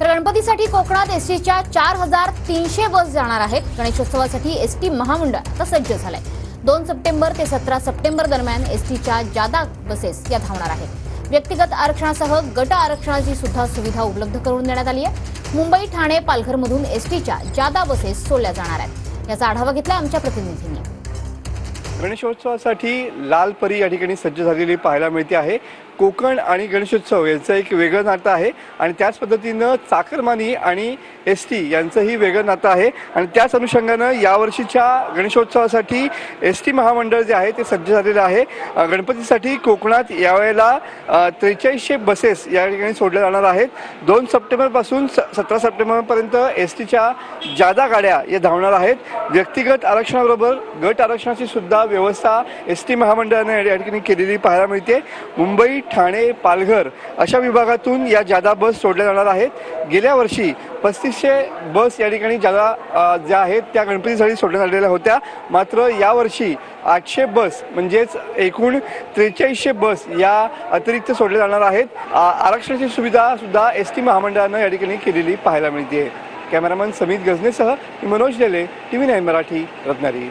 तर गणपतीसाठी कोकणात एसटीच्या 4300 बस जाणार आहेत। गणेशोत्सवासाठी एसटी महामंडळ आता सज्ज झालंय। 2 सप्टेंबर ते 17 सप्टेंबर दरम्यान एसटीच्या जादा बसेस या धावणार आहेत। व्यक्तिगत आरक्षणासह गट आरक्षणाची सुद्धा सुविधा उपलब्ध करून देण्यात आली आहे। मुंबई, ठाणे, पालघरमधून एसटीच्या जादा बसेस सोडल्या जाणार आहेत। याचा आढावा घेतला आमच्या प्रतिनिधींनी। गणेशोत्सवासाठी लाल परी या ठिकाणी सज्ज झालेली पाहायला मिळते आहे। कोकण आणि गणेशोत्सव यांचं एक वेगळं नातं आहे आणि त्याच पद्धतीनं चाकरमानी आणि एसटी यांचंही वेगळं नातं आहे आणि त्याच अनुषंगानं यावर्षीच्या गणेशोत्सवासाठी एसटी महामंडळ जे आहे ते सज्ज झालेलं आहे। गणपतीसाठी कोकणात यावेळेला 4300 बसेस या ठिकाणी सोडल्या जाणार आहेत। 2 सप्टेंबरपासून 17 सप्टेंबरपर्यंत एसटीच्या जादा गाड्या या धावणार आहेत। व्यक्तिगत आरक्षणाबरोबर गट आरक्षणाची सुद्धा व्यवस्था एसटी महामंडळाने या ठिकाणी केलेली पाहायला मिळते। मुंबई, ठाणे, पालघर अशा विभागातून या जादा बस सोडल्या जाणार आहेत। गेल्या वर्षी 3500 बस या ठिकाणी जादा ज्या आहेत त्या गणपतीसाठी सोडण्यात आलेल्या होत्या। मात्र यावर्षी 800 बस म्हणजेच एकूण 4300 बस या अतिरिक्त सोडल्या जाणार आहेत। आरक्षणाची सुविधा सुद्धा एसटी महामंडळानं या ठिकाणी केलेली पाहायला मिळते। कॅमेरामन समीत गजनेसह मनोज लेले, TV9 मराठी, रत्नागिरी।